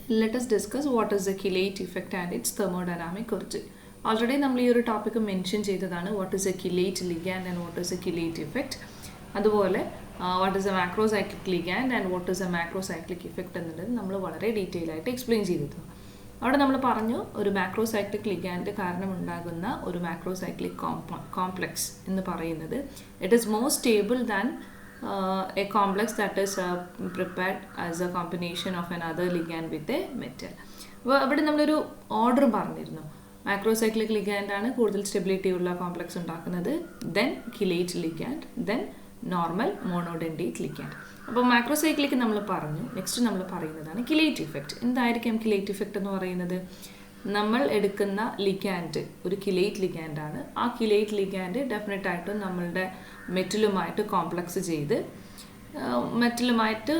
let us discuss what is the chelate effect and its thermodynamic origin. Already we have topic mentioned what is a chelate ligand and what is a chelate effect. What is a macrocyclic ligand and what is a macrocyclic effect we will detail explain. Now, we will a macrocyclic ligand a macrocyclic complex. It is more stable than a complex that is prepared as a combination of another ligand with a metal. Well, we have an order. Macrocyclic ligand is stability complex, then chelate ligand, then normal monodentate ligand. Now, macrocyclic next we will chelate effect. What is chelate effect? നമ്മൾ എടുക്കുന്ന ligand ഒരു കിലേറ്റ് ligand ആണ്. ആ കിലേറ്റ് ligand definite ആയിട്ടും നമ്മളുടെ മെറ്റലുമായിട്ട് complex ചെയ്ത് മെറ്റലുമായിട്ട്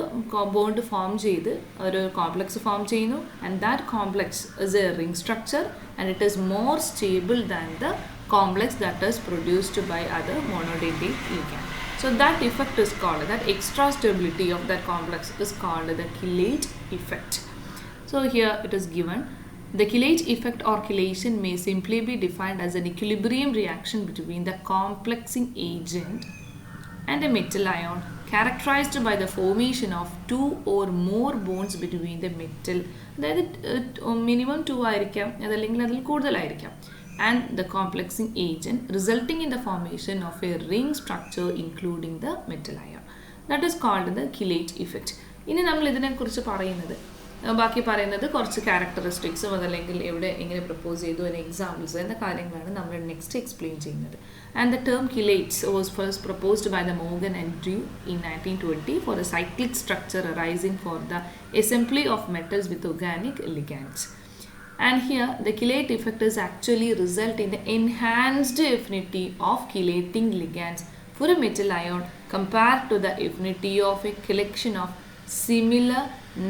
bond form ചെയ്ത് ഒരു കോംപ്ലക്സ് ഫോം ചെയ്യുന്നു. And that complex is a ring structure and it is more stable than the complex that is produced by other monodentate ligand. So that effect is called, that extra stability of that complex is called the chelate effect. So here it is given. The chelate effect or chelation may simply be defined as an equilibrium reaction between the complexing agent and a metal ion characterized by the formation of two or more bonds between the metal. That is minimum 2 ആയിരിക്കാം, അതല്ലെങ്കിൽ അതിൽ കൂടുതലായിരിക്കാം, and the complexing agent resulting in the formation of a ring structure including the metal ion. That is called the chelate effect. ഇനി നമ്മൾ ഇതിനെക്കുറിച്ച് പറയുന്നത് ബാക്കി പറയുന്നത് കുറച്ച് ക്യാരക്ടറിസ്റ്റിക്സും അതല്ലെങ്കിൽ എവിടെ എങ്ങനെ പ്രപ്പോസ് ചെയ്തു എന്ന എക്സാമ്പിൾസ് എന്ന കാര്യങ്ങളാണ് നമ്മൾ നെക്സ്റ്റ് എക്സ്പ്ലെയിൻ ചെയ്യുന്നത്. And the term chelates was first proposed by the Morgan and Drew in 1920 for a cyclic structure arising for the assembly of metals with organic ligands. And here the chelate effect is actually result in the enhanced affinity of chelating ligands for a metal ion compared to the affinity of a collection of similar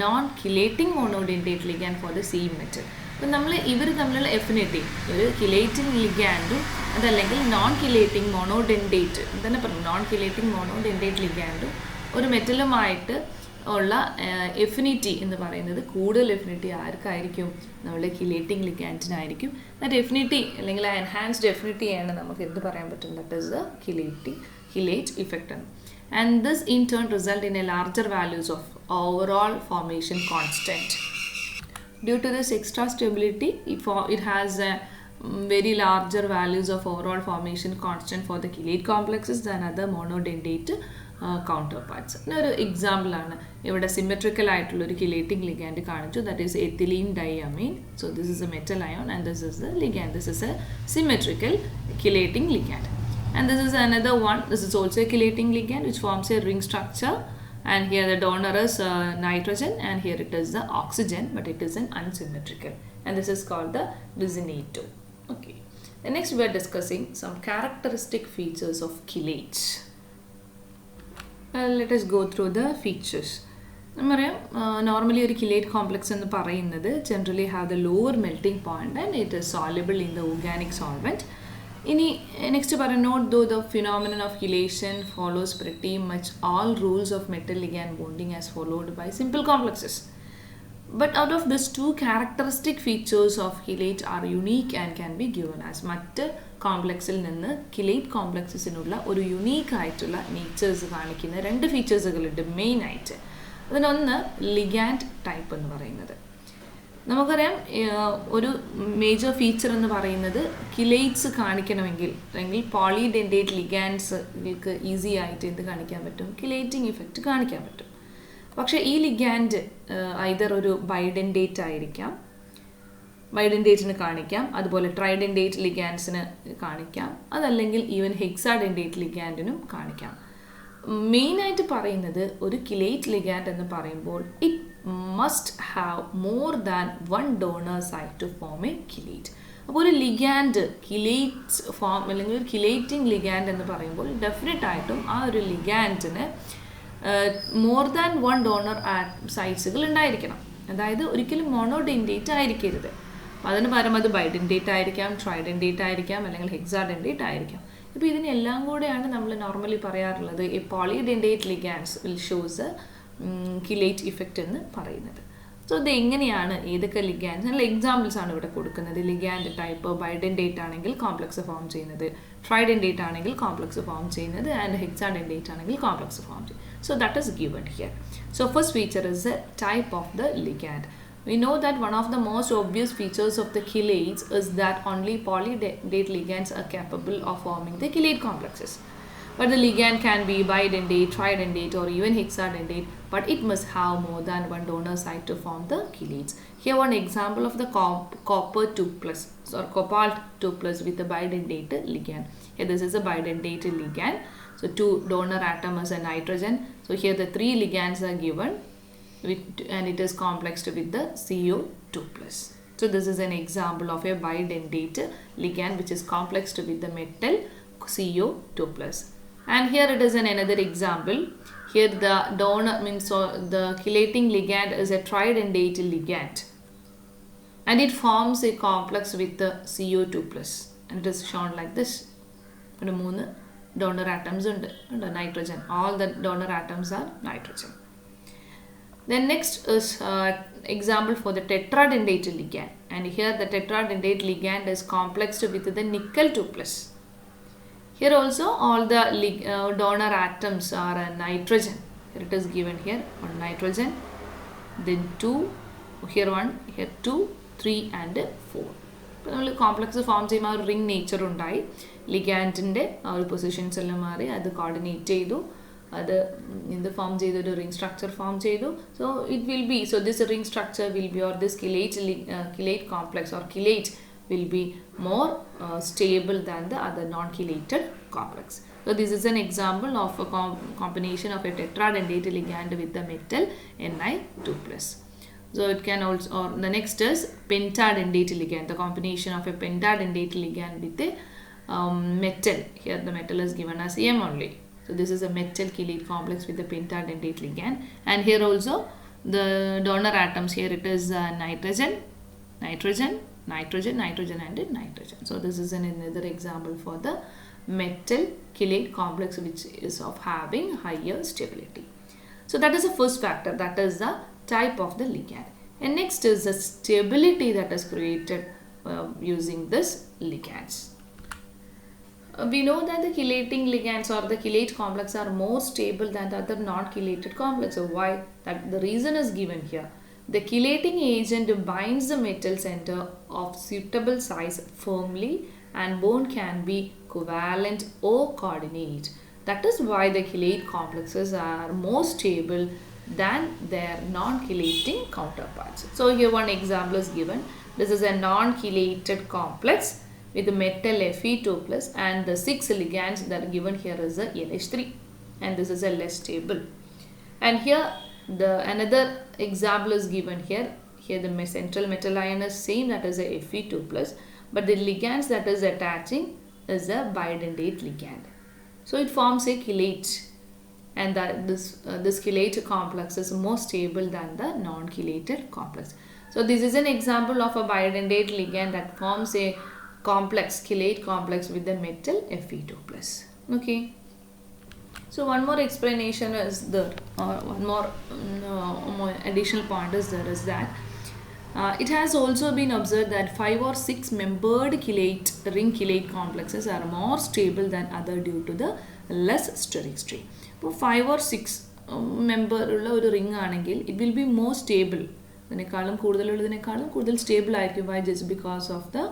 non-chelating monodentate ligand for the same metal. അപ്പോൾ നമ്മൾ ഇവർ തമ്മിലുള്ള affinity ഒരു chelating ലിഗാൻഡും അതല്ലെങ്കിൽ non chelating മോണോഡെൻഡേറ്റ് തന്നെ പറഞ്ഞു, non chelating മോണോഡെൻഡേറ്റ് ലിഗാൻഡും ഒരു മെറ്റലുമായിട്ട് ഉള്ള എഫിനിറ്റി എന്ന് പറയുന്നത് കൂടുതൽ എഫിനിറ്റി ആർക്കായിരിക്കും? നമ്മുടെ കിലേറ്റിംഗ് ലിഗാൻഡിനായിരിക്കും. ദാറ്റ് എഫിനിറ്റി അല്ലെങ്കിൽ ആ എൻഹാൻസ്ഡ് എഫിനിറ്റിയാണ് നമുക്ക് എന്ത് പറയാൻ പറ്റും? That is the chelate effect. And this in turn result in a larger values of overall formation constant. Due to this extra stability, it has very larger values of overall formation constant for the chelate complexes than other monodentate counterparts. ഒരു example ആണ് ഇവിടെ symmetrical ആയിട്ടുള്ള ഒരു chelating ligand കാണിച്ചു, that is ethylene diamine. So this is a metal ion and this is the ligand. This is a symmetrical chelating ligand. And this is another one. This is also a chelating ligand which forms a ring structure, and here the donor is nitrogen and here it is the oxygen, but it is an unsymmetrical, and this is called the resonator. Okay, and next we are discussing some characteristic features of chelates. Let us go through the features. Normally a chelate complex എന്ന് പറയുന്നത് generally have the lower melting point and it is soluble in the organic solvent. Next, note though the phenomenon of chelation follows pretty much all rules of metal ligand bonding as followed by simple complexes. But out of these two characteristic features of chelate are unique and can be given as matter complexil ninnu chelate complexes inulla oru unique aayittulla natures kaanikkunna rendu features galundu main aayittu. adinonnu ligand type ennu parayunnathu. നമുക്കറിയാം ഒരു major feature എന്ന് പറയുന്നത് കിലേറ്റ്സ് കാണിക്കണമെങ്കിൽ അല്ലെങ്കിൽ പോളിഡെൻഡേറ്റ് ലിഗാൻഡ്സ്ക്ക് easy ആയിട്ട് എന്ത് കാണിക്കാൻ പറ്റും? Chelating effect കാണിക്കാൻ പറ്റും. പക്ഷേ ഈ ലിഗാൻഡ് ഐദർ ഒരു ബൈഡെൻഡേറ്റ് ആയിരിക്കാം, ബൈഡെൻഡേറ്റിന് കാണിക്കാം, അതുപോലെ ട്രൈഡെൻഡേറ്റ് ലിഗാൻഡ്സിന് കാണിക്കാം, അതല്ലെങ്കിൽ ഈവൻ ഹെക്സാഡെൻഡേറ്റ് ലിഗാൻഡിനും കാണിക്കാം. മെയിനായിട്ട് പറയുന്നത് ഒരു കിലേറ്റ് ലിഗാൻഡ് എന്ന് പറയുമ്പോൾ it must have more than one donor site to form a chelate. അപ്പോൾ ഒരു ലിഗാൻഡ് കിലേറ്റ് ഫോം അല്ലെങ്കിൽ ഒരു കിലേറ്റിംഗ് ലിഗാൻഡ് എന്ന് പറയുമ്പോൾ ഡെഫിനറ്റ് ആയിട്ടും ആ ഒരു ലിഗാൻഡിന് മോർ ദാൻ വൺ ഡോണർ സൈറ്റ്സുകൾ ഉണ്ടായിരിക്കണം. അതായത് ഒരിക്കലും മോണോഡെൻഡേറ്റ് ആയിരിക്കരുത്. അതിന് പകരം അത് ബൈഡെൻഡേറ്റ് ആയിരിക്കാം, ട്രൈഡെൻഡേറ്റ് ആയിരിക്കാം, അല്ലെങ്കിൽ ഹെക്സാഡെൻഡേറ്റ് ആയിരിക്കാം. ഇപ്പോൾ ഇതിനെല്ലാം കൂടെയാണ് നമ്മൾ നോർമലി പറയാറുള്ളത് a polydentate ligands will shows chelate effect എന്ന് പറയുന്നത്. സോ ഇത് എങ്ങനെയാണ് ഏതൊക്കെ ലിഗാൻഡ്സ് നല്ല എക്സാമ്പിൾസ് ആണ് ഇവിടെ കൊടുക്കുന്നത്. ലിഗാൻഡ് ടൈപ്പ് ബൈഡൻഡേറ്റ് ആണെങ്കിൽ കോംപ്ലക്സ് ഫോം ചെയ്യുന്നത്, ട്രൈഡൻഡേറ്റ് ആണെങ്കിൽ കോംപ്ലക്സ് ഫോം ചെയ്യുന്നത്, ആൻഡ് ഹെക്സാഡൻഡേറ്റ് ആണെങ്കിൽ കോംപ്ലക്സ് ഫോം ചെയ്യുന്നത്. So that is given here. So first feature is the type of the ligand. We know that one of the most obvious features of the chelates is that only polydendate ligands are capable of forming the chelate complexes. But the ligand can be bidentate, tridendate or even hexadendate, but it must have more than one donor site to form the chelates. Here one example of the copper 2+ or cobalt 2+ with a bidentate ligand. Here this is a bidentate ligand. So 2 donor atom is a nitrogen. So here the 3 ligands are given. And it is complexed with the CO2+. So this is an example of a bidentate ligand which is complexed with the metal CO2+. And here it is another example. Here the donor means the chelating ligand is a tridendate ligand. And it forms a complex with the CO2+. And it is shown like this. And 3 donor atoms and nitrogen. All the donor atoms are nitrogen. Then next is example for the tetradentate ligand, and here the tetradentate ligand is complexed with the nickel 2+. Here also all the donor atoms are nitrogen. Here it is given here 1 nitrogen, then 2, here 1, here 2, 3 and 4. നമ്മൾ complex form ചെയ്യുമ്പോൾ ഒരു ring nature ഉണ്ടായി, ലിഗാൻഡിൻ്റെ ആ ഒരു positions എല്ലാം മാറി അത് coordinate ചെയ്തു, അത് ഇത് ഫോം ചെയ്തൊരു റിംഗ് സ്ട്രക്ചർ ഫോം ചെയ്തു. So it will be, so this ring structure will be or this chelate complex or chelate will be more stable than the other non-chelated complex. So this is an example of a combination of a tetradentate ligand with the metal Ni2+. So it can also, or the next is pentadentate ligand, the combination of a pentadentate ligand with a metal. Here the metal is given as M only. So this is a metal chelate complex with the pentadentate ligand, and here also the donor atoms, here it is nitrogen, nitrogen, nitrogen, nitrogen and nitrogen. So this is another example for the metal chelate complex which is of having higher stability. So that is the first factor, that is the type of the ligand. And next is the stability that is created using this ligands. We know that the chelating ligands or the chelate complex are more stable than the other non-chelated complexes. Why? That the reason is given here. The chelating agent binds the metal center of suitable size firmly, and bond can be covalent or coordinate. That is why the chelate complexes are more stable than their non-chelating counterparts. So here one example is given. This is a non-chelated complex with the metal Fe2+, and the 6 ligands that are given here is a NH3, and this is a less stable. And here the another example is given here. Here the central metal ion is same, that is a Fe2+, but the ligands that is attaching is a bidentate ligand. So it forms a chelate, and that this chelate complex is more stable than the non-chelated complex. So this is an example of a bidentate ligand that forms a complex, chelate complex with the metal Fe2+. Okay. So one more explanation is there, or one more additional point is there, is that it has also been observed that 5 or 6 membered ring chelate complexes are more stable than other due to the less steric strain. ഇപ്പോൾ 5 or 6 member ഉള്ള ഒരു ring ആണെങ്കിൽ it will be more stable, അതിനേക്കാളും കൂടുതലുള്ളതിനേക്കാളും കൂടുതൽ stable ആയിരിക്കും. Why? Just because of the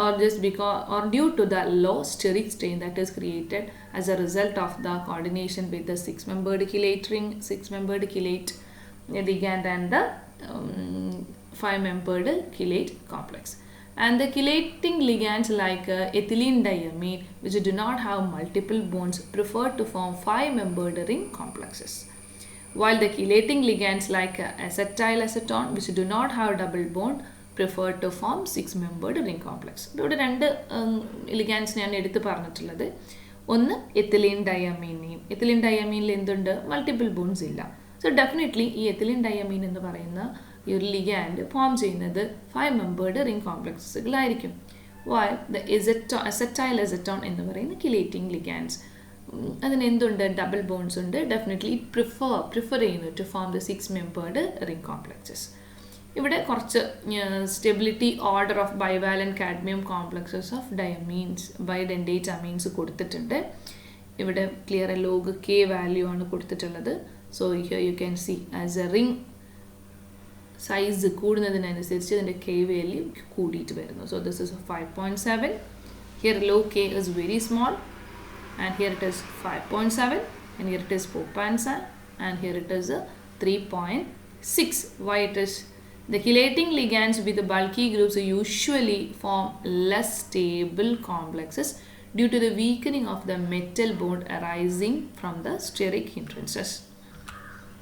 or due to the low steric strain that is created as a result of the coordination with the 6-membered chelate ring, 6-membered chelate ligand and the 5-membered chelate complex. And the chelating ligands like ethylene diamine, which do not have multiple bonds, prefer to form 5-membered ring complexes, while the chelating ligands like acetyl acetone, which do not have double bond, prefer to form 6-membered ring complex. ഇവിടെ 2 ലിഗാൻഡ്സ് ഞാൻ എടുത്ത് പറഞ്ഞിട്ടുള്ളത്. ഒന്ന് ethylene ഡയമീനെയും, ethylene ഡയമീനിൽ എന്തുണ്ട്, multiple bonds ഇല്ല. So definitely ഈ ethylene diamine എന്ന് പറയുന്ന ഈ ഒരു ലിഗാൻഡ് ഫോം ചെയ്യുന്നത് 5-membered ring കോംപ്ലക്സുകളായിരിക്കും. വൈ ദ അസറ്റൈൽ അസറ്റോൺ എന്ന് പറയുന്ന കിലേറ്റിംഗ് ലിഗാൻഡ്സ്, അതിന് എന്തുണ്ട്, ഡബിൾ ബോൺസ് ഉണ്ട്. ഡെഫിനറ്റ്ലി പ്രിഫർ ചെയ്യുന്നു to form the 6-membered ring complexes. ഇവിടെ കുറച്ച് stability order of bivalent cadmium complexes of diamines bidentate amines കൊടുത്തിട്ടുണ്ട്. ഇവിടെ ക്ലിയർ ലോഗ് കെ വാല്യൂ ആണ് കൊടുത്തിട്ടുള്ളത്. So here you can see as A ring size കൂടുന്നതിനനുസരിച്ച് ഇതിൻ്റെ K value കൂടിയിട്ട് വരുന്നു. So this is 5.7. Here log k is very small, and here it is 5.7, and here it is 4.7, and here it is 3.6. Why it is? The chelating ligands with the bulky groups usually form less stable complexes due to the weakening of the metal bond arising from the steric hindrances.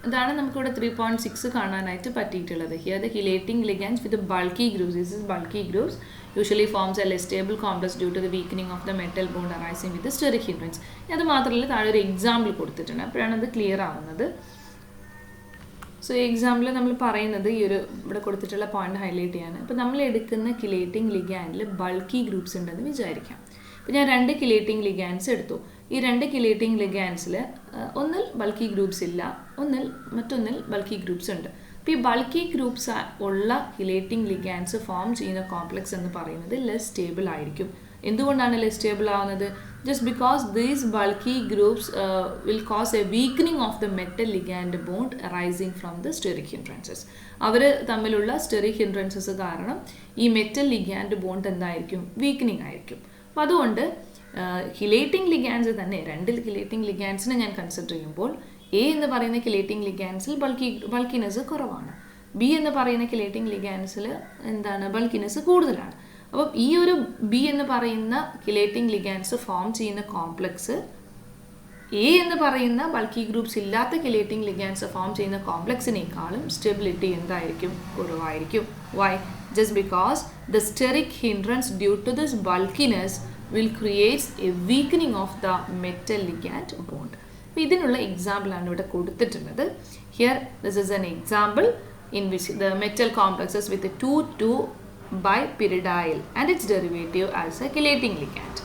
ഇതാണ് നമുക്കിവിടെ 3.6 കാണാനായിട്ട് പറ്റിയിട്ടുള്ളത്. Here the chelating ligands with the bulky groups, this is bulky groups, usually forms a less stable complex due to the weakening of the metal bond arising with the steric hindrance. അത് മാത്രമല്ല താഴെ ഒരു example കൊടുത്തിട്ടുണ്ട്, അപ്പോഴാണ് അത് clear ആവുന്നത്. So ഈ example നമ്മൾ പറയുന്നത് ഈ ഒരു ഇവിടെ കൊടുത്തിട്ടുള്ള പോയിന്റ് ഹൈലൈറ്റ് ചെയ്യാണ്. അപ്പോൾ നമ്മൾ എടുക്കുന്ന chelating ligandൽ ബൾക്കി ഗ്രൂപ്പ്സ് ഉണ്ടെന്ന് വിചാരിക്കാം. അപ്പോൾ ഞാൻ 2 chelating ligands എടുത്തു. ഈ 2 chelating ligandsൽ ഒന്നിൽ ബൾക്കി ഗ്രൂപ്പ്സ് ഇല്ല, മറ്റൊന്നിൽ ബൾക്കി ഗ്രൂപ്പ്സ് ഉണ്ട്. അപ്പോൾ ഈ ബൾക്കി ഗ്രൂപ്പ്സ് ഉള്ള chelating ligands ഫോം ചെയ്യുന്ന കോംപ്ലക്സ് എന്ന് പറയുന്നത് ലെസ് സ്റ്റേബിൾ ആയിരിക്കും. എന്തുകൊണ്ടാണ് ലെസ് സ്റ്റേബിൾ ആവുന്നത്? Just because these bulky groups will cause a weakening of the metal ligand bond arising from the steric hindrances. അവർ തമ്മിലുള്ള സ്റ്റെറിക് ഹിൻഡ്രൻസസ് കാരണം ഈ മെറ്റൽ ലിഗാൻഡ് ബോണ്ട് എന്തായിരിക്കും? വീക്കനിങ് ആയിരിക്കും. അപ്പോൾ അതുകൊണ്ട് chelating ligands തന്നെ 2 chelating ligandsനെ ഞാൻ കൺസിഡർ ചെയ്യുമ്പോൾ എ എന്ന് പറയുന്ന chelating ligandsൽ ബൾക്കിനെസ് കുറവാണ്, ബി എന്ന് പറയുന്ന chelating ligandsൽ എന്താണ് ബൾക്കിനെസ് കൂടുതലാണ്. അപ്പം ഈ ഒരു ബി എന്ന് പറയുന്ന chelating ligands ഫോം ചെയ്യുന്ന കോംപ്ലക്സ് എ എന്ന് പറയുന്ന ബൾക്കി ഗ്രൂപ്പ്സ് ഇല്ലാത്ത chelating ligands ഫോം ചെയ്യുന്ന കോംപ്ലക്സിനേക്കാളും സ്റ്റെബിലിറ്റി എന്തായിരിക്കും? കുറവായിരിക്കും. Why? Just because the steric hindrance due to this bulkiness will create a weakening of the metal ligand bond. അപ്പോൾ ഇതിനുള്ള എക്സാമ്പിളാണ് ഇവിടെ കൊടുത്തിട്ടുള്ളത്. Here this is an example in which the metal complexes with a 2,2 bipyridyl and its derivative as a chelating ligand,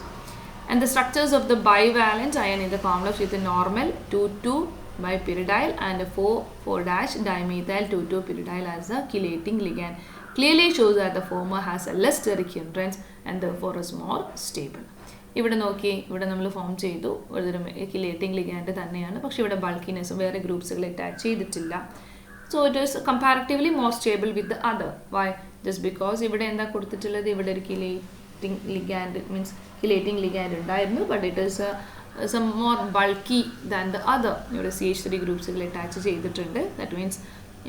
and the structures of the bivalent ion in the complex with a normal 2,2 bipyridyl and a 4,4' dimethyl 2,2 pyridyl as a chelating ligand clearly shows that the former has a less steric hindrance and therefore is more stable. ഇവിടെ നോക്കി, ഇവിടെ നമ്മൾ form ചെയ്തു ഒരു chelating ligand തന്നെയാണ്, പക്ഷേ ഇവിടെ bulkiness വേറെ ഗ്രൂപ്പ്സുകൾ അറ്റാച്ച് ചെയ്തിട്ടില്ല. So it is comparatively more stable with the other. Why? Just because ഇവിടെ എന്താ കൊടുത്തിട്ടുള്ളത്? ഇവിടെ ഒരു chelating ligand ഉണ്ടായിരുന്നു, but it is some more bulky than the other. ഇവിടെ CH3 ഗ്രൂപ്പ്സുകൾ അറ്റാച്ച് ചെയ്തിട്ടുണ്ട്. That means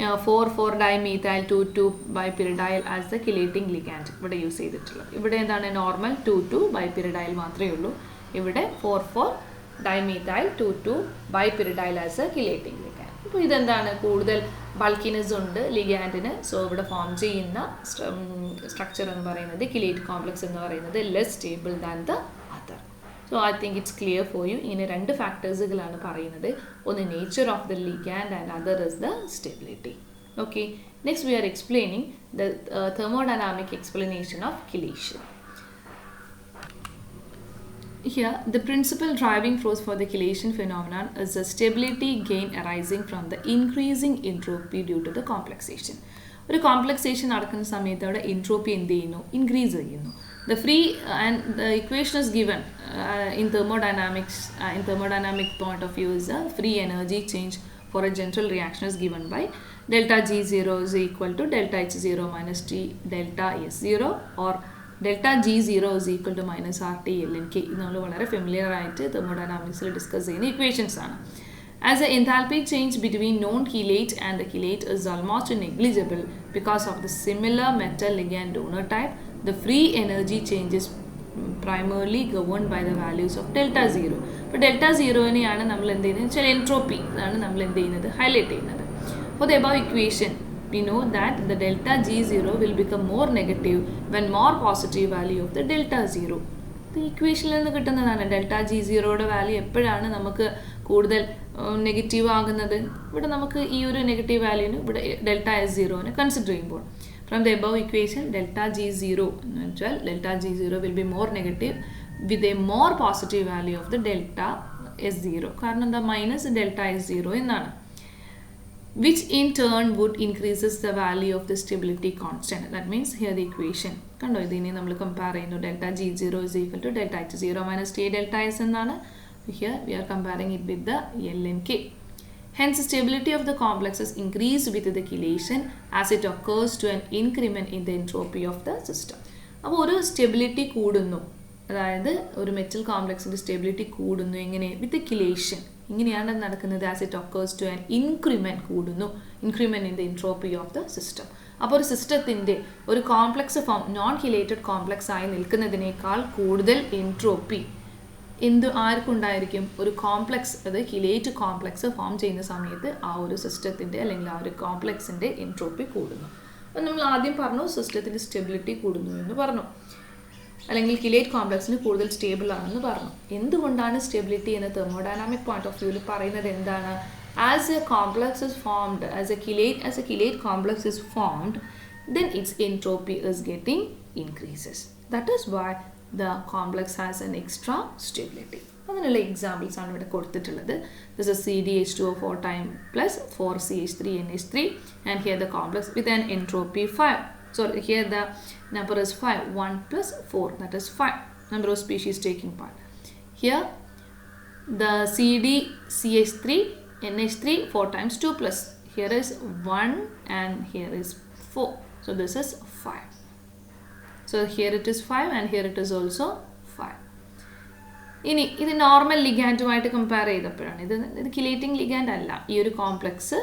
4,4-dimethyl 2,2 bipyridyl as the chelating ligand ഇവിടെ യൂസ് ചെയ്തിട്ടുള്ളത്. ഇവിടെ എന്താണ്? നോർമൽ 2,2 bipyridyl മാത്രമേ ഉള്ളൂ. ഇവിടെ 4,4-dimethyl 2,2 bipyridyl as a chelating ligand. അപ്പോൾ ഇതെന്താണ്? കൂടുതൽ ബൾക്കിനെസ് ഉണ്ട് ലിഗാൻഡിന്. സോ ഇവിടെ ഫോം ചെയ്യുന്ന സ്ട്രക്ചർ എന്ന് പറയുന്നത് chelating കോംപ്ലക്സ് എന്ന് പറയുന്നത് less stable than the other. So I think it's clear for you. ഇങ്ങനെ 2 ഫാക്ടേഴ്സുകളാണ് പറയുന്നത്. ഒന്ന് nature of the ligand and other is the stability. Okay, next we are explaining the thermodynamic explanation of chelation. Here, the principal driving force for the chelation phenomenon is the stability gain arising from the increasing entropy due to the complexation. ഒരു കോംപ്ലക്സേഷൻ നടക്കുന്ന സമയത്ത് അവിടെ entropy എന്ത് ചെയ്യുന്നു? Increase ചെയ്യുന്നു. The free and the equation is given in thermodynamic point of view is a free energy change for a general reaction is given by delta G0 is equal to delta H0 minus T delta S0 or delta G0 is equal to minus RT ln K. ഇത് നമ്മൾ വളരെ familiar ആയിട്ട് തെർമോഡൈനാമിക്സിൽ discuss ചെയ്യുന്ന equations ആണ്. As the enthalpy change between non-chelate and the chelate is almost negligible because of the similar metal ligand donor type, the free energy change is primarily governed by the values of delta 0. അപ്പോൾ delta 0നെയാണ് നമ്മൾ എന്ത് ചെയ്യുന്നത്? ചില entropy ആണ് നമ്മൾ എന്ത് ചെയ്യുന്നത്? Highlight ചെയ്യുന്നത്. For the above equation, we know that the delta G0 will become more negative when more positive value of the delta 0. ഈ ഇക്വേഷനിൽ നിന്ന് കിട്ടുന്നതാണ് ഡെൽറ്റ G0യുടെ വാല്യൂ എപ്പോഴാണ് നമുക്ക് കൂടുതൽ നെഗറ്റീവ് ആകുന്നത്? ഇവിടെ നമുക്ക് ഈ ഒരു നെഗറ്റീവ് വാല്യൂന് ഇവിടെ ഡെൽറ്റ S0നെ കൺസിഡർ ചെയ്യുമ്പോൾ from the above equation delta G0 എന്ന് വെച്ചാൽ delta G0 will be more negative with a more positive value of the delta S0. കാരണം എന്താ? മൈനസ് ഡെൽറ്റ S0 എന്നാണ്. which in turn would increases the value of the stability constant. That means here the equation കണ്ടോ ഇതിനെ നമ്മൾ compare ചെയ്യുന്നു delta G0 is equal to delta H0 minus T delta S എന്നാണ്. Here we are comparing it with the L and K. Hence stability of the complexes increase with the chelation as it occurs to an increment in the entropy of the system. അപ്പോൾ ഒരു stability കൂടുന്നു, അതായത് ഒരു metal കോംപ്ലക്സിൻ്റെ stability കൂടുന്നു എങ്ങനെ? With chelation. ഇങ്ങനെയാണ് നടക്കുന്നത്. As it occurs to an increment കൂടുന്നു, increment in the entropy of the system. അപ്പോൾ ഒരു സിസ്റ്റത്തിൻ്റെ ഒരു complex form non chelated complex ആയി നിൽക്കുന്നതിനേക്കാൾ കൂടുതൽ എൻട്രോപ്പി ആർക്കുണ്ടായിരിക്കും? ഒരു കോംപ്ലക്സ്, അത് കിലേറ്റ് കോംപ്ലക്സ് ഫോം ചെയ്യുന്ന സമയത്ത് ആ ഒരു സിസ്റ്റത്തിൻ്റെ അല്ലെങ്കിൽ ആ ഒരു കോംപ്ലക്സിൻ്റെ എൻട്രോപ്പി കൂടുന്നു. അപ്പം നമ്മൾ ആദ്യം പറഞ്ഞു സിസ്റ്റത്തിൻ്റെ സ്റ്റെബിലിറ്റി കൂടുന്നു എന്ന് പറഞ്ഞു, അല്ലെങ്കിൽ കിലേറ്റ് കോംപ്ലക്സിന് കൂടുതൽ സ്റ്റേബിൾ ആണെന്ന് പറഞ്ഞു. എന്തുകൊണ്ടാണ് സ്റ്റെബിലിറ്റി എന്ന തെർമോഡൈനാമിക് പോയിന്റ് ഓഫ് വ്യൂവിൽ പറയുന്നത് എന്താണ്? As a complex is formed, as a chelate complex is formed, then its entropy is getting increases. That is why the complex has an extra stability. അതിനുള്ള examples ആണ് ഇവിടെ കൊടുത്തിട്ടുള്ളത്. This is CdH2O4 time plus 4CH3NH3 and here the complex with an entropy 5. So here the number is 5, 1 plus 4, that is 5 number of species taking part. Here the CdCH3NH3 4 times 2 plus, here is 1 and here is 4, so this is 5. So here it is 5 and here it is also 5. ഇനി ഇത് normal ലിഗാൻഡുമായിട്ട് compare ചെയ്തപ്പോഴാണ് ഇത് chelating ligand അല്ല. ഈ ഒരു complex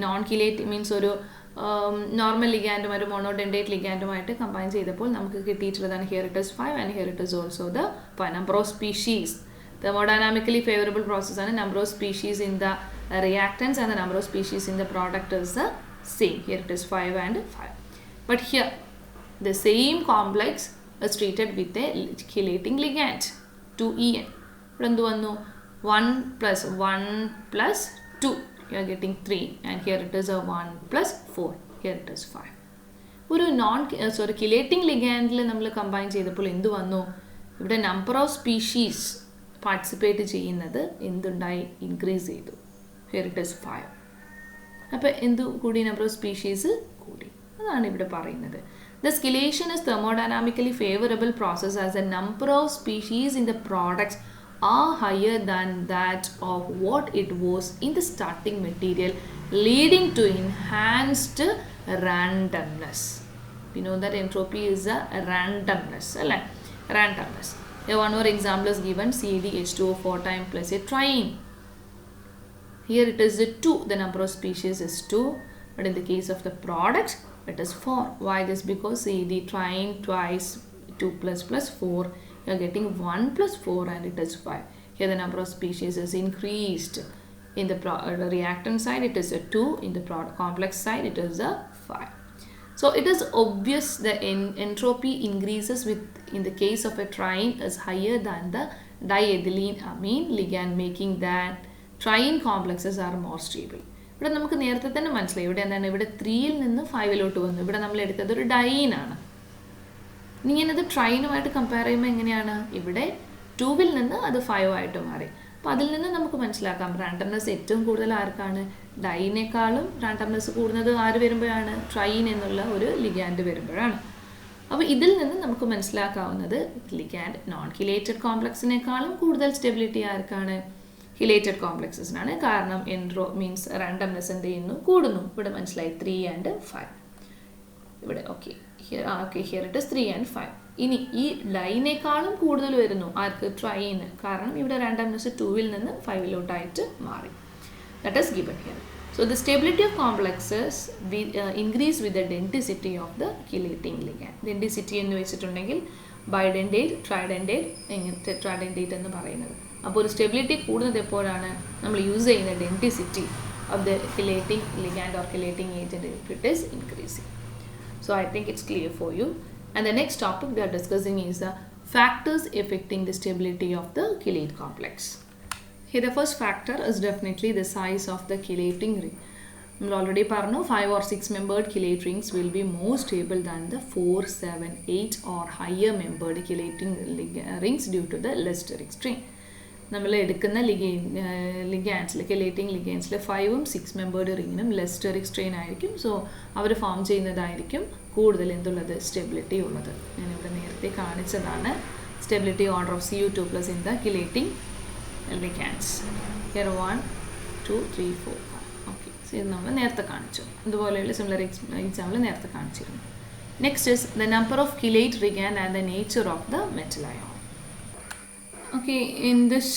non chelate means ഒരു normal ലിഗാൻഡും ഒരു മോണോഡെൻഡേറ്റ് ലിഗാൻഡുമായിട്ട് കമ്പൈൻ ചെയ്തപ്പോൾ നമുക്ക് കിട്ടിയിട്ടുള്ളതാണ് here it is 5 and here it is also the number of species. Thermodynamically favourable process ആണ്. Number of species in the reactants and the number of species in the product is the same. Here it is 5 and 5. But here the same complex is treated with a chelating ligand 2En. ഇവിടെ എന്ത് വന്നു? 1 plus 1 plus 2, you are getting 3 and here it is a 1 plus 4, here it is 5. ഒരു chelating ലിഗാൻഡിൽ നമ്മൾ combine ചെയ്തപ്പോൾ എന്ത് വന്നു? ഇവിടെ number of species participate ചെയ്യുന്നത് എന്തുണ്ടായി? ഇൻക്രീസ് ചെയ്തു. Here it is 5. അപ്പോൾ എന്തു കൂടി? നമ്പർ ഓഫ് സ്പീഷീസ് കൂടി. അതാണ് ഇവിടെ പറയുന്നത്. The chelation is thermodynamically favorable process as the number of species in the products are higher than that of what it was in the starting material, leading to enhanced randomness. We know that entropy is a randomness. Randomness. Here one more example is given, CdH2O4 time plus a triene. Here it is 2, the number of species is 2, but in the case of the product it is 4. Why this? Because Cd triene twice 2 plus 4, you are getting 1 plus 4 and it is 5. Here the number of species is increased. In the reactant side it is a 2, in the complex side it is a 5. So it is obvious the entropy increases with, in the case of a triene, is higher than the diethylene amine ligand, making that triene complexes are more stable. ഇവിടെ നമുക്ക് നേരത്തെ തന്നെ മനസ്സിലായി ഇവിടെ എന്താണ്? ഇവിടെ 3ൽ നിന്ന് 5ലോട്ട് വന്നു. ഇവിടെ നമ്മൾ എടുത്തത് ഒരു ഡൈനാണ്. ഇനി ഞാനത് ട്രൈനുമായിട്ട് കമ്പയർ ചെയ്യുമ്പോൾ എങ്ങനെയാണ്? ഇവിടെ 2വിൽ നിന്ന് അത് 5 ആയിട്ട് മാറി. അപ്പോൾ അതിൽ നിന്ന് നമുക്ക് മനസ്സിലാക്കാം റാൻഡംനെസ് ഏറ്റവും കൂടുതൽ ആർക്കാണ്? ഡൈനേക്കാളും റാൻഡംനെസ് കൂടുന്നത് ആര് വരുമ്പോഴാണ്? ട്രൈൻ എന്നുള്ള ഒരു ലിഗാൻഡ് വരുമ്പോഴാണ്. അപ്പോൾ ഇതിൽ നിന്ന് നമുക്ക് മനസ്സിലാക്കാവുന്നത് ലിഗാൻഡ് നോൺ കിലേറ്റഡ് കോംപ്ലക്സിനേക്കാളും കൂടുതൽ സ്റ്റെബിലിറ്റി ആർക്കാണ്? കിലേറ്റഡ് കോംപ്ലക്സസിനാണ്. കാരണം മീൻസ് റാൻഡംനെസ് എന്ത് ചെയ്യുന്നു? കൂടുന്നു. ഇവിടെ മനസ്സിലായി 3 and 5. ഇവിടെ okay here it is 3 and 5. ഇനി ഈ ഡൈനേക്കാളും കൂടുതൽ വരുന്നു ആർക്ക്? ട്രൈന്. കാരണം ഇവിടെ റാൻഡംനെസ് 2വിൽ നിന്ന് 5ലോട്ടായിട്ട് മാറി. That is given here. So the stability of complexes increase with the density of the chelating ligand. Density എന്ന് വെച്ചിട്ടുണ്ടെങ്കിൽ ബൈഡെൻഡേറ്റ്, ട്രൈഡെൻഡേറ്റ്, ടെട്രാഡെൻഡേറ്റ് എന്ന് പറയുന്നത്. അപ്പോൾ ഒരു സ്റ്റെബിലിറ്റി കൂടുന്നത് എപ്പോഴാണ്? നമ്മൾ യൂസ് ചെയ്യുന്ന density of the chelating ligand or chelating agent if it is increasing. So I think it's clear for you. And the next topic we are discussing is the factors affecting the stability of the chelate complex. Here the first factor is definitely the size of the chelating ring. We already പറഞ്ഞു 5 or 6 membered chelate rings will be more stable than the 4, 7, 8 or higher membered chelating rings due to the less steric strain. നമ്മൾ എടുക്കുന്ന ലിഗാൻസിൽ chelating ലിഗാൻസിൽ 5ഉം 6 membered റിങ്ങിനും less steric strain ആയിരിക്കും. So അവർ form ചെയ്യുന്നതായിരിക്കും കൂടുതൽ എന്തുള്ളത് സ്റ്റെബിലിറ്റി ഉള്ളത്. ഞാനിവിടെ നേരത്തെ കാണിച്ചതാണ് stability order of Cu2+ in the chelating ligands. Here 1 2 3 4 okay. So ഇത് നമ്മൾ നേരത്തെ കാണിച്ചു. ഇതുപോലെയുള്ള സിമിലർ എക്സാമ്പിൾ നേരത്തെ കാണിച്ചിരുന്നു. Next is the number of chelate ligand and the nature of the metal ion. Okay, in this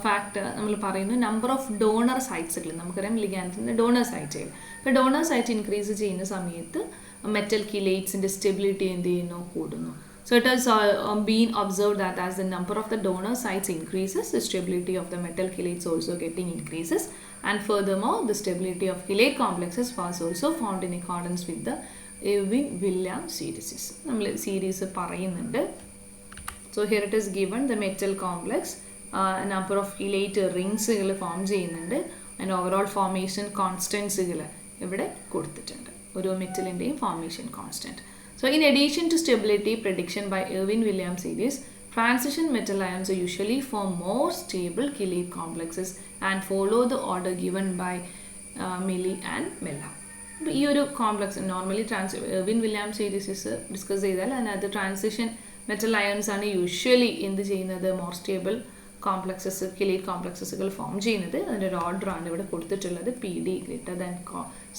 fact നമ്മൾ പറയുന്നു number of donor സൈറ്റ്സുകൾ. നമുക്കറിയാം ലിഗാൻഡിൻ്റെ ഡോണർ സൈറ്റുകൾ. ഇപ്പോൾ ഡോണർ സൈറ്റ് ഇൻക്രീസ് ചെയ്യുന്ന സമയത്ത് മെറ്റൽ കിലേറ്റ്സിൻ്റെ സ്റ്റെബിലിറ്റി എന്ത് ചെയ്യുന്നു? കൂടുന്നു. So it has been observed that as the number of the donor sites increases, the stability of the metal chelates also getting increases, and furthermore the stability of chelate complexes was also found in accordance with the Irving-Williams series. നമ്മൾ series പറയുന്നുണ്ട്. So here it is given the metal complex, number of chelate ringsകൾ form ചെയ്യുന്നുണ്ട്, and overall formation constantsകൾ ഇവിടെ കൊടുത്തിട്ടുണ്ട്. ഓരോ മെറ്റലിൻ്റെയും formation constant. So in addition to stability prediction by Irving-Williams series, transition metal ions usually form more stable chelate complexes and follow the order given by Milley and Mella. ഈ ഒരു complex normally Irving-Williams series discuss ചെയ്താൽ അതിനകത്ത് transition metal ions ആണ് usually എന്ത് ചെയ്യുന്നത്? More stable complexes കെലേറ്റ് കോംപ്ലക്സസുകൾ form ചെയ്യുന്നത്. അതിൻ്റെ ഒരു ഓർഡറാണ് ഇവിടെ കൊടുത്തിട്ടുള്ളത്. PD greater than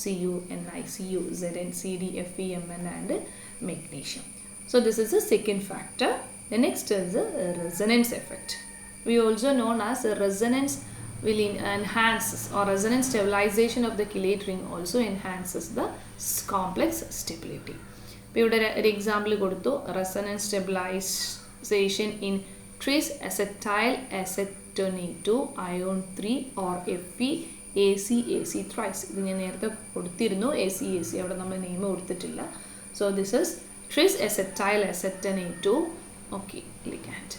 Cu, Ni, Cu, Zn, Cd, Fe, Mn and magnesium. So this is the second factor. The next is the resonance effect. We also known as resonance will enhance or resonance stabilization of the chelate ring also enhances the complex stability. ഇവിടെ ഒരു example കൊടുത്തു. resonance stabilization in tris acetyl acetonato ion 3 or Fe AC thrice. ഇത് ഞാൻ നേരത്തെ കൊടുത്തിരുന്നു. AC അവിടെ നമ്മൾ name കൊടുത്തിട്ടില്ല. So this is tris acetyl acetonato ligand.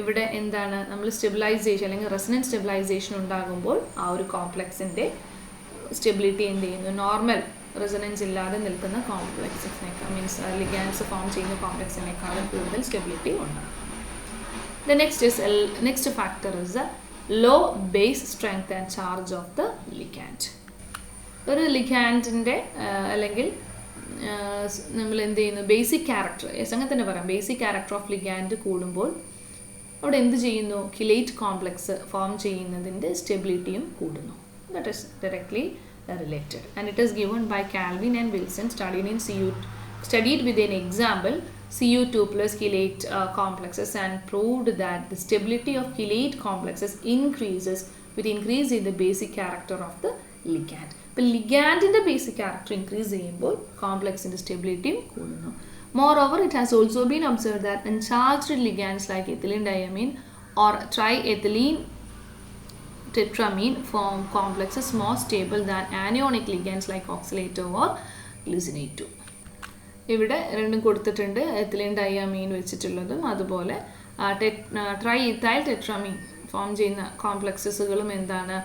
ഇവിടെ എന്താണ് നമ്മൾ സ്റ്റെബിലൈസേഷൻ അല്ലെങ്കിൽ റെസൊണൻസ് സ്റ്റെബിലൈസേഷൻ ഉണ്ടാകുമ്പോൾ ആ ഒരു കോംപ്ലക്സിൻ്റെ സ്റ്റെബിലിറ്റി എന്ത് ചെയ്യുന്നു? നോർമൽ റെസൊണൻസ് ഇല്ലാതെ നിൽക്കുന്ന കോംപ്ലക്സിനേക്കാൾ മീൻസ് ലിഗാൻസ് ഫോം ചെയ്യുന്ന കോംപ്ലക്സിനേക്കാളും കൂടുതൽ സ്റ്റെബിലിറ്റി ഉണ്ടാകും. The next factor is the low base strength and charge of the ligand. ഒരു ലിഗാൻഡിൻ്റെ അല്ലെങ്കിൽ നമ്മൾ എന്ത് ചെയ്യുന്നു? ബേസിക് ക്യാരക്ടർ അങ്ങനെ തന്നെ പറയാം. ബേസിക് ക്യാരക്ടർ ഓഫ് ലിഗാൻഡ് കൂടുമ്പോൾ അവിടെ എന്ത് ചെയ്യുന്നു? കിലേറ്റ് കോംപ്ലക്സ് ഫോം ചെയ്യുന്നതിൻ്റെ സ്റ്റെബിലിറ്റിയും കൂടുന്നു. That is directly related. And it is given by Calvin and Wilson studied with an example Cu2+ chelate complexes and proved that the stability of chelate complexes increases with increase in the basic character of the ligand. ഇപ്പോൾ ലിഗാൻഡിൻ്റെ basic character increase ചെയ്യുമ്പോൾ കോംപ്ലക്സിൻ്റെ സ്റ്റെബിലിറ്റിയും കൂടുന്നു. Moreover, it has also been observed that uncharged ligands like ethylene diamine or triethylene tetramine form complexes more stable than anionic ligands like oxalato or glycinate. ഇവിടെ രണ്ടും കൊടുത്തിട്ടുണ്ട്. Ethylene diamine വെച്ചിട്ടുള്ളതും അതുപോലെ ട്രൈഇഥൈൽ tetramine form ചെയ്യുന്ന കോംപ്ലക്സസുകളും എന്താണ്?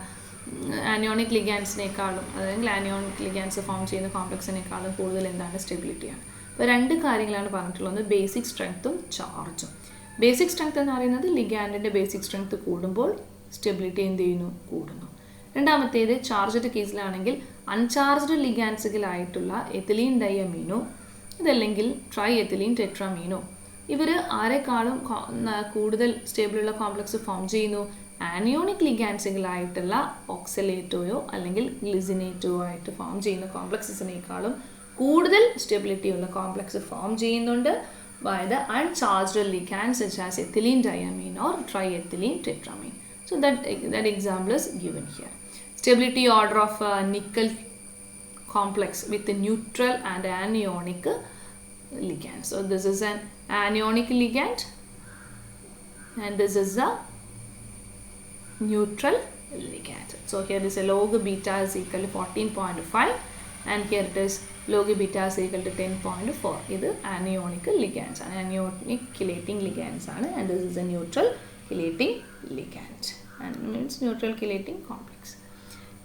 Anionic ലിഗാൻസിനേക്കാളും അല്ലെങ്കിൽ anionic ligands form ചെയ്യുന്ന കോംപ്ലക്സിനേക്കാളും കൂടുതൽ എന്താണ്? സ്റ്റെബിലിറ്റിയാണ്. അപ്പോൾ രണ്ട് കാര്യങ്ങളാണ് പറഞ്ഞിട്ടുള്ളത്. ബേസിക് സ്ട്രെങ്ത്തും ചാർജും. ബേസിക് സ്ട്രെങ്ത് എന്ന് പറയുന്നത് ലിഗാൻഡിൻ്റെ ബേസിക് സ്ട്രെങ്ത് കൂടുമ്പോൾ സ്റ്റെബിലിറ്റി എന്ത് ചെയ്യുന്നു? കൂടുന്നു. രണ്ടാമത്തേത് ചാർജ്ഡ് കേസിലാണെങ്കിൽ അൺചാർജ്ഡ് ലിഗാൻസുകളായിട്ടുള്ള എത്തിലീൻ ഡയമീനോ ഇതല്ലെങ്കിൽ ട്രൈ എത്തിലീൻ ടെട്രാമീനോ ഇവർ ആരെക്കാളും കൂടുതൽ സ്റ്റേബിളുള്ള കോംപ്ലക്സ് ഫോം ചെയ്യുന്നു? ആനിയോണിക് ലിഗാൻസുകളായിട്ടുള്ള ഓക്സലേറ്റോയോ അല്ലെങ്കിൽ ഗ്ലിസിനേറ്റോയോ ആയിട്ട് ഫോം ചെയ്യുന്ന കോംപ്ലക്സസിനേക്കാളും കൂടുതൽ സ്റ്റെബിലിറ്റി ഉള്ള കോംപ്ലക്സ് ഫോം ചെയ്യുന്നുണ്ട് by the uncharged ligands such as ethylene diamine or triethylene tetramine. So that example is given here. Stability order of nickel complex with the neutral and anionic ligand. So this is an anionic ligand and this is a neutral ligand. So here is a log beta is equal to 14.5 and here it is log beta is equal to 10.4. This is anionic ligands, anionic chelating ligands and this is a neutral chelating ligand and means neutral chelating complex.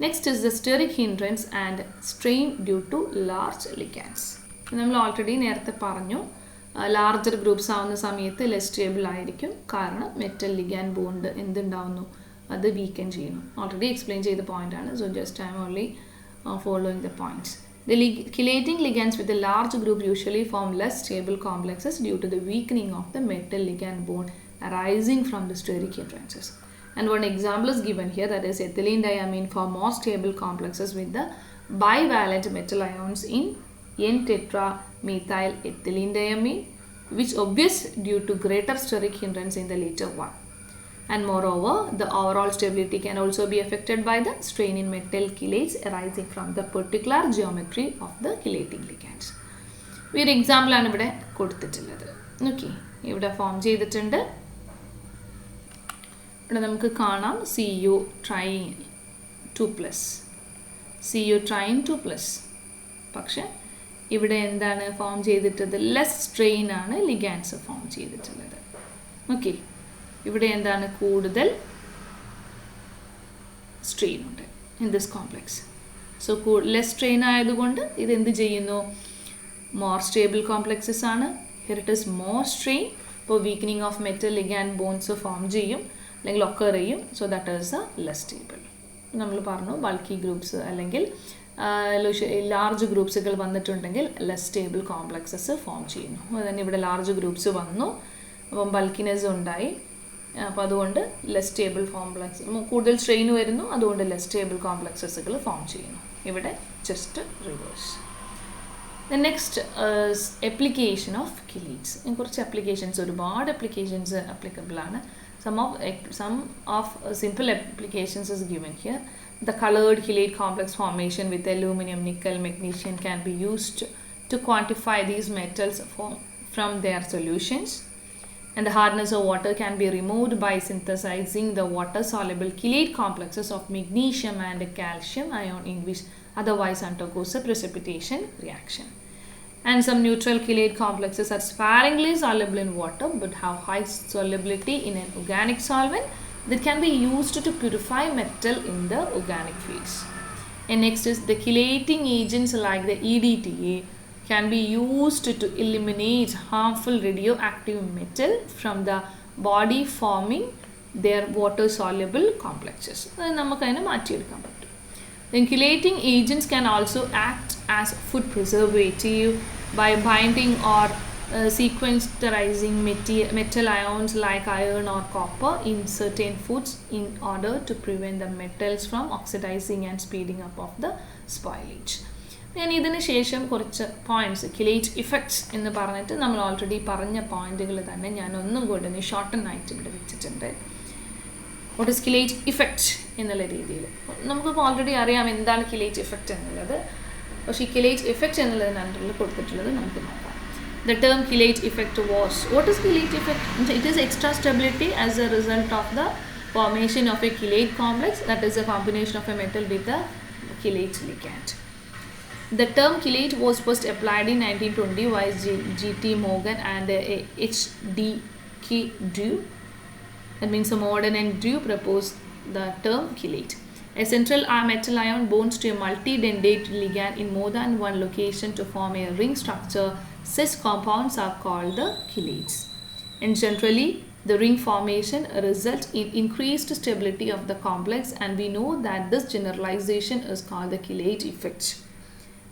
Next is the steric hindrance and strain due to large ligands. നമ്മൾ already നേരത്തെ പറഞ്ഞു larger groups ആവുന്ന സമയത്ത് less stable ആയിരിക്കും. കാരണം metal ligand bond എന്തുണ്ടാവുന്നു, അത് വീക്കൻ ചെയ്യുന്നു. Already explain ചെയ്ത പോയിൻ്റാണ്. So just I am only following the points. The chelating ligands with a large group usually form less stable complexes due to the weakening of the metal ligand bond arising from the steric hindrances. And one example is given here, that is ethylene diamine form more stable complexes with the bivalent metal ions in N-tetramethyl ethylene diamine, which obvious due to greater steric hindrance in the later one. And moreover, the overall stability can also be affected by the strain in metal chelates arising from the particular geometry of the chelating ligands. ഒരു example ആണ് ഇവിടെ കൊടുത്തിട്ടുള്ളത്. Okay, ഇവിടെ form ചെയ്തിട്ടുണ്ട്. ഇവിടെ നമുക്ക് കാണാം Cu trying 2+, Cu trying 2+. പക്ഷെ ഇവിടെ എന്താണ് ഫോം ചെയ്തിട്ടത്, ലെസ് സ്ട്രെയിൻ ആണ് ലിഗാൻഡ്സ് ഫോം ചെയ്തിട്ടുള്ളത്. ഓക്കെ, ഇവിടെ എന്താണ് കൂടുതൽ സ്ട്രെയിൻ ഉണ്ട് in this complex. So less strain ആയതുകൊണ്ട് ഇത് എന്ത് ചെയ്യുന്നു, മോർ സ്റ്റേബിൾ കോംപ്ലക്സസ് ആണ്. Here it is more strain. ഇപ്പോൾ weakening of metal ligand bonds form ചെയ്യും അല്ലെങ്കിൽ ഒക്കർ ചെയ്യും. So that is a less stable. നമ്മൾ പറഞ്ഞു ബൾക്കി ഗ്രൂപ്പ്സ് അല്ലെങ്കിൽ ലാർജ് ഗ്രൂപ്പ്സുകൾ വന്നിട്ടുണ്ടെങ്കിൽ ലെസ് സ്റ്റേബിൾ കോംപ്ലക്സസ് ഫോം ചെയ്യുന്നു. അതുതന്നെ ഇവിടെ ലാർജ് ഗ്രൂപ്പ്സ് വന്നു, അപ്പം ബൾക്കിനെസ് ഉണ്ടായി. അപ്പോൾ അതുകൊണ്ട് ലെസ് സ്റ്റേബിൾ കോംപ്ലക്സ്, കൂടുതൽ സ്ട്രെയിൻ വരുന്നു, അതുകൊണ്ട് ലെസ് സ്റ്റേബിൾ കോംപ്ലക്സസുകൾ ഫോം ചെയ്യുന്നു. ഇവിടെ just reverse. The next application of chelates. കുറച്ച് ആപ്ലിക്കേഷൻസ്, ഒരുപാട് ആപ്ലിക്കേഷൻസ് ആപ്ലിക്കബിൾ ആണ്. Some of simple applications is given here. The colored chelate complex formation with aluminum, nickel, magnesium can be used to quantify these metals from their solutions. And the hardness of water can be removed by synthesizing the water-soluble chelate complexes of magnesium and calcium ion, in which otherwise undergoes a precipitation reaction. And some neutral chelate complexes are sparingly soluble in water but have high solubility in an organic solvent that can be used to purify metal in the organic phase. And next is the chelating agents like the EDTA can be used to eliminate harmful radioactive metal from the body, forming their water soluble complexes. നമുക്ക് അതിനെ മാറ്റിയെടുക്കാൻ പറ്റും. Then chelating agents can also act as food preservative by binding or sequestering metal ions like iron or copper in certain foods in order to prevent the metals from oxidizing and speeding up of the spoilage. ഞാൻ ഇതിന് ശേഷം കുറച്ച് points, കിലേറ്റ് effects എന്ന് പറഞ്ഞിട്ട് നമ്മൾ already പറഞ്ഞ പോയിന്റുകൾ തന്നെ ഞാൻ ഒന്നും കൂടെ ഷോർട്ടൻ ആയിട്ട് ഇവിടെ വെച്ചിട്ടുണ്ട്. വാട്ട് ഈസ് കിലേറ്റ് ഇഫക്റ്റ് എന്നുള്ള രീതിയിൽ നമുക്കിപ്പോൾ ഓൾറെഡി അറിയാം എന്താണ് കിലേറ്റ് ഇഫക്റ്റ് എന്നുള്ളത്. പക്ഷേ ഈ കിലേറ്റ് ഇഫക്റ്റ് എന്നുള്ളതിന് അണ്ടറിൽ കൊടുത്തിട്ടുള്ളത് നമുക്ക് നോക്കാം. The term chelate effect was, what is chelate effect? It is extra stability as a result of the formation of a chelate complex, that is a combination of a metal with a chelate ligand. The term chelate was first applied in 1920 by G.T. Morgan and H.D.K. Drew. That means Morgan and Drew proposed the term chelate. A central metal ion bonds to a multi-dentate ligand in more than one location to form a ring structure. Such compounds are called the chelates. And generally, the ring formation results in increased stability of the complex, and we know that this generalization is called the chelate effect.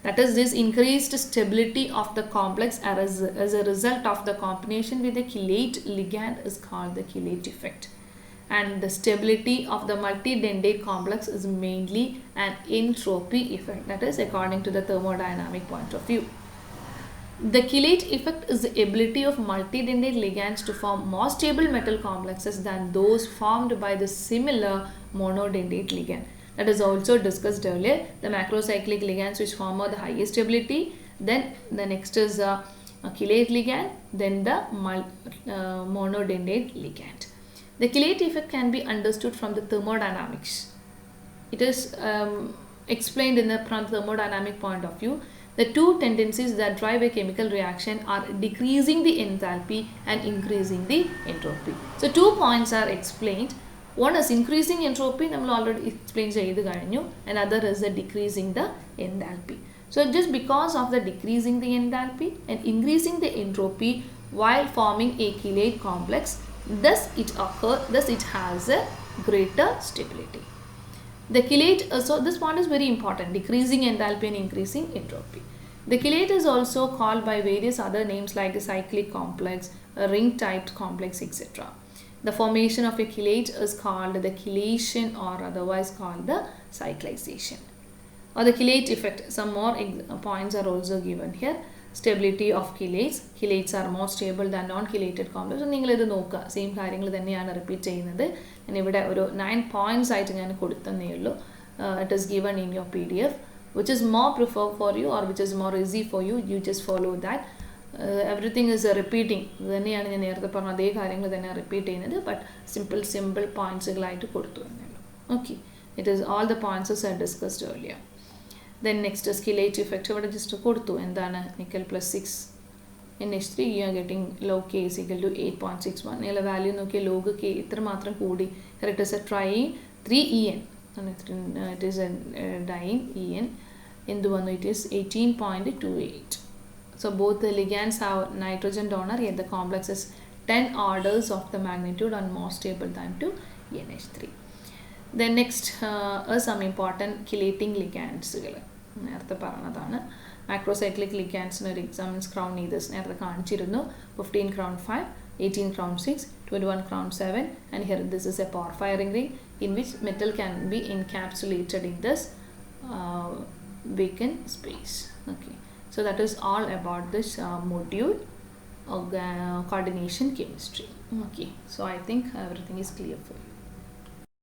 That is, this increased stability of the complex as a result of the combination with the chelate ligand is called the chelate effect. And the stability of the multi-dentate complex is mainly an entropy effect, that is according to the thermodynamic point of view. The chelate effect is the ability of multi-dentate ligands to form more stable metal complexes than those formed by the similar monodentate ligand. That is also discussed earlier. The macrocyclic ligands which form the highest stability, then the next is a chelate ligand, then the monodentate ligand. The chelate effect can be understood from the thermodynamics. It is explained in the thermodynamic point of view. The two tendencies that drive a chemical reaction are decreasing the enthalpy and increasing the entropy. So two points are explained. One is increasing entropy, we already explained, and other is the decreasing the enthalpy. So just because of the decreasing the enthalpy and increasing the entropy while forming a chelate complex, thus it has a greater stability. The chelate, so this point is very important, decreasing enthalpy and increasing entropy. The chelate is also called by various other names like a cyclic complex, a ring-typed complex, etc. The formation of a chelate is called the chelation or otherwise called the cyclization. Or the chelate effect. Some more points are also given here. Stability of chelates. Chelates are more stable than non-chelated complexes. So, നിങ്ങൾ ഇത് നോക്കുക, same കാര്യങ്ങൾ തന്നെയാണ് repeat ചെയ്യുന്നത്. ഞാൻ ഇവിടെ ഒരു 9 points ആയിട്ട് ഞാൻ കൊടുത്തന്നേ ഉള്ളൂ. It is given in your PDF. Which is more preferred for you or which is more easy for you, you just follow that. Everything is repeating. ഇത് തന്നെയാണ് ഞാൻ നേരത്തെ പറഞ്ഞ അതേ കാര്യങ്ങൾ തന്നെ റിപ്പീറ്റ് ചെയ്യുന്നത്. ബട്ട് സിമ്പിൾ പോയിന്റ്സുകളായിട്ട് കൊടുത്തു എന്നേ ഉള്ളൂ. Okay, it is all the points R discussed earlier. Then next is chelate effect. ഇവിടെ just കൊടുത്തു എന്താണ് nickel plus 6 NH3 you are getting log K is equal to 8.61. നിങ്ങളുടെ വാല്യൂ നോക്കിയാൽ log K ഇത്ര മാത്രം കൂടി. It is a triene 3En. It is a diene En. എന്ത് വന്നു? It is 18.28. So both the ligands have nitrogen donor, yet the complex is 10 orders of the magnitude and more stable than to NH3. Then next are some important chelating ligands. നേരത്തെ പറഞ്ഞതാണ് macrocyclic ligands ഒരു examines crown needles നേരത്തെ കാണിച്ചിരുന്നു. 15 crown 5, 18 crown 6, 21 crown 7, and here this is a porphyrin ring in which metal can be encapsulated in this vacant space. Okay, so that is all about this module of coordination chemistry. Okay, so I think everything is clear for you.